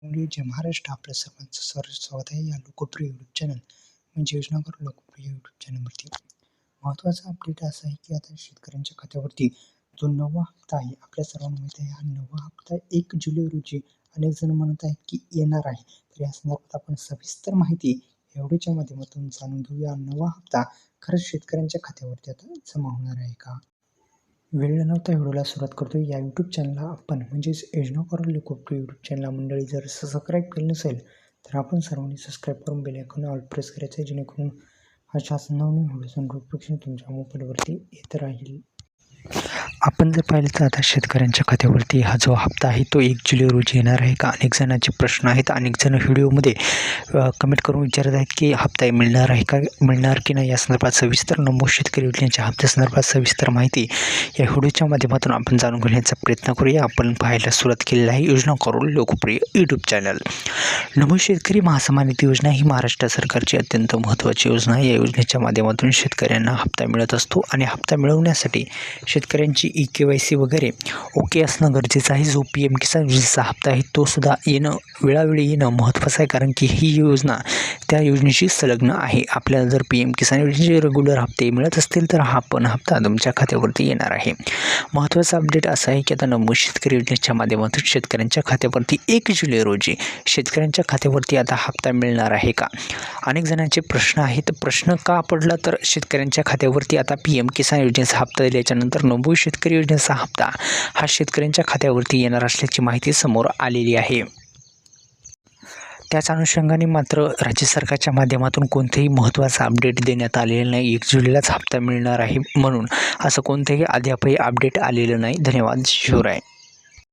जय महाराष्ट्र आपल्या सर्वांचं स्वागत आहे या लोकप्रिय यूट्यूब चॅनल म्हणजे योजनाकार लोकप्रिय यूट्यूब चॅनलवरती. महत्त्वाचा अपडेट असा आहे की आता शेतकऱ्यांच्या खात्यावरती जो नवा हप्ता आहे आपल्या सर्वांना माहीत आहे. हा नवा हप्ता 1 जुलै रोजी अनेक जण म्हणत आहेत की येणार आहे. तर या संदर्भात आपण सविस्तर माहिती या व्हिडिओच्या माध्यमातून जाणून घेऊया. नवा हप्ता खरंच शेतकऱ्यांच्या खात्यावरती आता जमा होणार आहे का? वेळ न लावता व्हिडिओला सुरुवात करतो. या यूट्यूब चॅनलला आपण म्हणजेच योजनाकार लोकप्रिय यूट्यूब चॅनलला मंडळी जर सबस्क्राईब केलं नसेल तर आपण सर्वांनी सबस्क्राईब करून बेल आयकॉन ऑल प्रेस करायचं आहे, जेणेकरून अशाच नवनवीन व्हिडिओचं नोटिफिकेशन तुमच्या मोबाईलवरती येत राहील. आपण जर पाहिलं तर आता शेतकऱ्यांच्या खात्यावरती हा जो हप्ता आहे तो 1 जुलै रोजी येणार आहे का? अनेक जणांचे प्रश्न आहेत. अनेक जण व्हिडिओमध्ये कमेंट करून विचारत आहेत की हप्ता मिळणार आहे का, मिळणार की नाही. या संदर्भात सविस्तर नमूद शेतकरी योजनेच्या हप्त्यासंदर्भात सविस्तर माहिती या व्हिडिओच्या माध्यमातून आपण जाणून घेण्याचा प्रयत्न करूया. आपण पाहायला सुरुवात केलेली आहे योजनाकार लोकप्रिय यूट्यूब चॅनल. नमूद शेतकरी महासन्मान निधी योजना ही महाराष्ट्र सरकारची अत्यंत महत्त्वाची योजना आहे. या योजनेच्या माध्यमातून शेतकऱ्यांना हप्ता मिळत असतो आणि हप्ता मिळवण्यासाठी शेतकऱ्यांची KYC वगैरे ओके असणं गरजेचं आहे. जो PM किसान योजनेचा हप्ता आहे तो सुद्धा वेळोवेळी येणं महत्त्वाचं आहे, कारण की ही योजना त्या योजनेशी संलग्न आहे. आपल्याला जर PM किसान योजनेचे रेग्युलर हप्ते मिळत असतील तर हा पण हप्ता तुमच्या खात्यावरती येणार आहे. महत्त्वाचा अपडेट असा आहे की आता नमूद शेतकरी योजनेच्या माध्यमातून शेतकऱ्यांच्या खात्यावरती 1 जुलै रोजी शेतकऱ्यांच्या खात्यावरती आता हप्ता मिळणार आहे का? अनेक जणांचे प्रश्न आहेत. प्रश्न का पडला तर शेतकऱ्यांच्या खात्यावरती आता PM किसान योजनेचा हप्ता दिल्याच्यानंतर नमूद शेतकरी योजनेचा हप्ता हा शेतकऱ्यांच्या खात्यावरती येणार असल्याची माहिती समोर आलेली आहे. त्याच अनुषंगाने मात्र राज्य सरकारच्या माध्यमातून कोणतेही महत्त्वाचा अपडेट देण्यात आलेलं नाही. 1 जुलैलाच हप्ता मिळणार आहे म्हणून असं कोणतेही अद्यापही अपडेट आलेलं नाही. धन्यवाद. शिवराय.